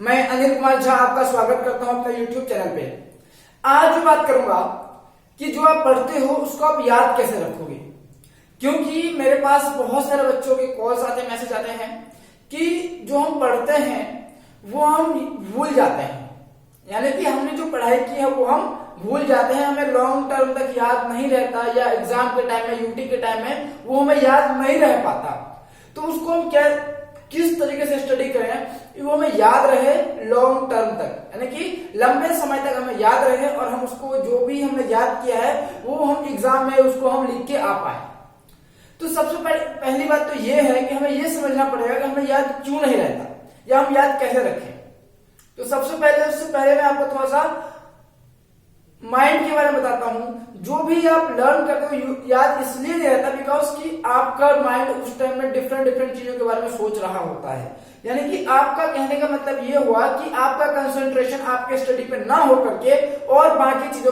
मैं अनिल कुमार झा आपका स्वागत करता हूं अपने YouTube चैनल पे। आज जो बात करूंगा कि जो आप पढ़ते हो उसको आप याद कैसे रखोगे, क्योंकि मेरे पास बहुत सारे बच्चों के कॉल्स आते हैं, मैसेज आते हैं कि जो हम पढ़ते हैं वो हम भूल जाते हैं, यानी कि हमने जो पढ़ाई की है वो हम भूल जाते हैं, हमें लॉन्ग टर्म तक याद नहीं रहता, या एग्जाम के टाइम में, यूटी के टाइम में वो हमें याद नहीं रह पाता। तो उसको हम किस तरीके से स्टडी करें कि वो हमें याद रहे लॉन्ग टर्म तक, यानी कि लंबे समय तक हमें याद रहे और हम उसको जो भी हमने याद किया है वो हम एग्जाम में उसको हम लिख के आ पाए। तो सबसे पहली बात तो ये है कि हमें ये समझना पड़ेगा कि हमें याद क्यों नहीं रहता या हम याद कैसे रखें। तो उससे पहले मैं आपको थोड़ा सा माइंड के बारे में बताता हूं। जो भी आप लर्न करते हो याद इसलिए नहीं रहता बिकॉज कि आपका माइंड उस टाइम में डिफरेंट चीजों के बारे में सोच रहा होता है, यानी कि आपका कहने का मतलब ये हुआ कि आपका कंसंट्रेशन आपके स्टडी पे ना हो करके और बाकी चीजों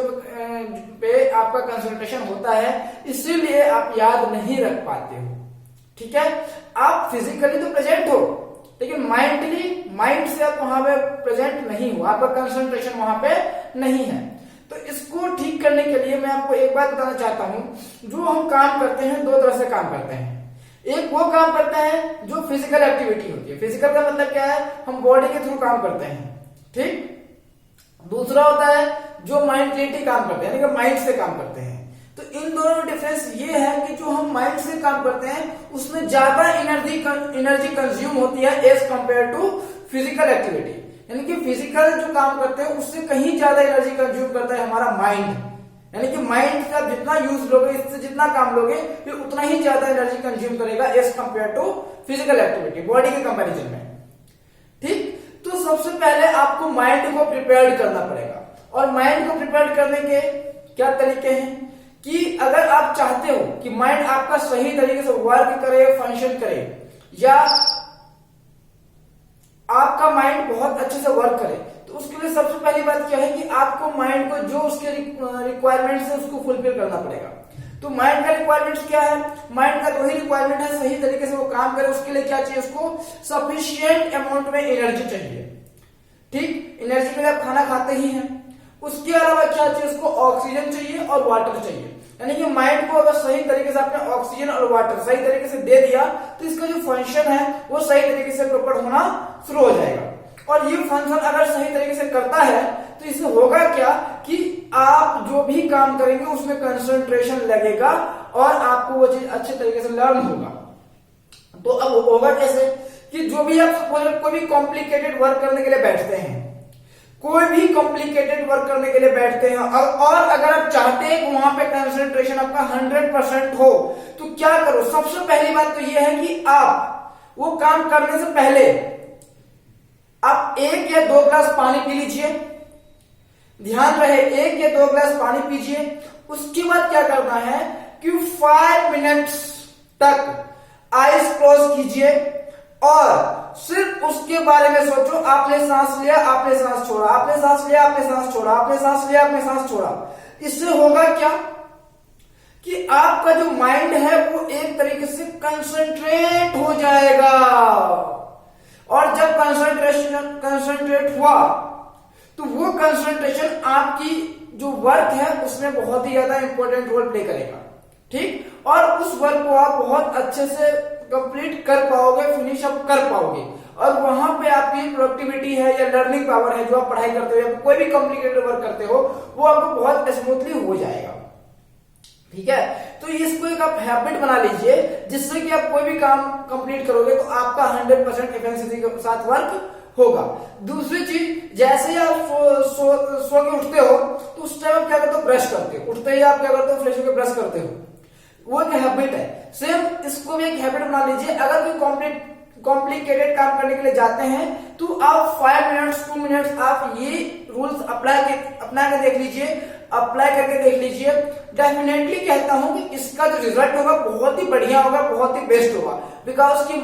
पे आपका कंसंट्रेशन होता है, इसीलिए आप याद नहीं रख पाते हो। ठीक है, आप फिजिकली तो प्रेजेंट हो लेकिन माइंड से आप वहां पे प्रेजेंट नहीं हो, आपका कंसंट्रेशन वहां पे नहीं है। तो इसको ठीक करने के लिए मैं आपको एक बात बताना चाहता हूं। जो हम काम करते हैं दो तरह से काम करते हैं। एक वो काम करते हैं जो फिजिकल एक्टिविटी होती है, फिजिकल का मतलब क्या है, हम बॉडी के थ्रू काम करते हैं, ठीक। दूसरा होता है जो माइंड रिलेटेड काम करते हैं, यानी कि माइंड से काम करते हैं। तो इन दोनों में डिफरेंस ये है कि जो हम माइंड से काम करते हैं उसमें ज्यादा एनर्जी कंज्यूम होती है as compare to physical activity, यानी कि फिजिकल जो काम करते हैं उससे कहीं ज्यादा एनर्जी कंज्यूम करता है हमारा माइंड, यानी कि माइंड का जितना यूज लोगे, इससे जितना काम लोगे फिर उतना ही ज्यादा एनर्जी कंज्यूम करेगा as compare to physical activity body के कंपैरिजन में। ठीक, तो सबसे पहले आपको माइंड को प्रिपेयर करना पड़ेगा। और माइंड को प्रिपेयर करने के क्या तरीके हैं कि अगर आप चाहते हो कि माइंड आपका सही तरीके से वर्क करे, फंक्शन करे, या आपका माइंड बहुत अच्छे से वर्क करे, तो उसके लिए सबसे पहली बात क्या है कि आपको माइंड को जो उसके रिक्वायरमेंट्स है उसको फुलफिल करना पड़ेगा। तो माइंड का रिक्वायरमेंट्स क्या है, माइंड का वही रिक्वायरमेंट है सही तरीके से वो काम करे। उसके लिए क्या चाहिए, उसको सफिशिएंट अमाउंट में एनर्जी चाहिए। ठीक, एनर्जी के लिए आप खाना खाते ही हैं, उसके अलावा क्या चाहिए, उसको ऑक्सीजन चाहिए और वाटर चाहिए। यानी कि माइंड को अगर सही तरीके से आपने ऑक्सीजन और वाटर सही तरीके से दे दिया तो इसका जो फंक्शन है वो सही तरीके से प्रॉपर होना शुरू हो जाएगा। और ये फंक्शन अगर सही तरीके से करता है तो इससे होगा क्या कि आप जो भी काम करेंगे उसमें कंसंट्रेशन लगेगा और आपको वो चीज अच्छे तरीके से लर्न होगा। तो अब होगा कैसे कि जो भी आप कोई भी कॉम्प्लिकेटेड वर्क करने के लिए बैठते हैं, कोई भी कॉम्प्लिकेटेड वर्क करने के लिए बैठते हैं और अगर आप चाहते हैं कि वहां पे कंसंट्रेशन आपका 100% हो तो क्या करो, सबसे पहली बात तो यह है कि आप वो काम करने से पहले आप 1 या 2 ग्लास पानी पी लीजिए। ध्यान रहे 1 या 2 ग्लास पानी पीजिए। उसके बाद क्या करना है कि 5 मिनट्स तक आईज क्लोज कीजिए और सिर्फ उसके बारे में सोचो। आपने सांस लिया, आपने सांस छोड़ा, आपने सांस लिया, आपने सांस छोड़ा, आपने सांस लिया, आपने सांस छोड़ा। इससे होगा क्या कि आपका जो माइंड है वो एक तरीके से कंसंट्रेट हो जाएगा। और जब कंसंट्रेट हुआ तो वो कंसंट्रेशन आपकी जो वर्क है उसमें बहुत ही ज्यादा इंपॉर्टेंट रोल प्ले करेगा। ठीक, और उस वर्क को आप बहुत अच्छे से कंप्लीट कर पाओगे, फिनिश अप कर पाओगे। और वहां पे आपकी प्रोडक्टिविटी है या लर्निंग पावर है, जो आप पढ़ाई करते हो या कोई भी कॉम्प्लिकेटेड वर्क करते हो, वो आपको बहुत स्मूथली हो जाएगा। ठीक है, तो इसको एक आप हैबिट बना लीजिए जिससे कि आप कोई भी काम कंप्लीट करोगे तो आपका 100% एफिशिएंसी के साथ वर्क होगा। दूसरी चीज, जैसे ही आप सो के उठते हो तो उस टाइम आप क्या करते हो, ब्रश करते हो। उठते ही आप क्या करते हो, फ्रेश होकर ब्रश करते हो, वो एक हैबिट है। सेम इसको भी एक हैबिट बना लीजिए। अगर कोई कॉम्प्लिकेटेड काम करने के लिए जाते हैं तो आप 5 मिनट्स 2 मिनट्स आप ये रूल्स अपना के देख लीजिए, अप्लाई करके देख लीजिए। डेफिनेटली कहता हूं कि इसका जो रिजल्ट होगा बहुत ही बढ़िया होगा, बहुत ही बेस्ट होगा। बिकॉज की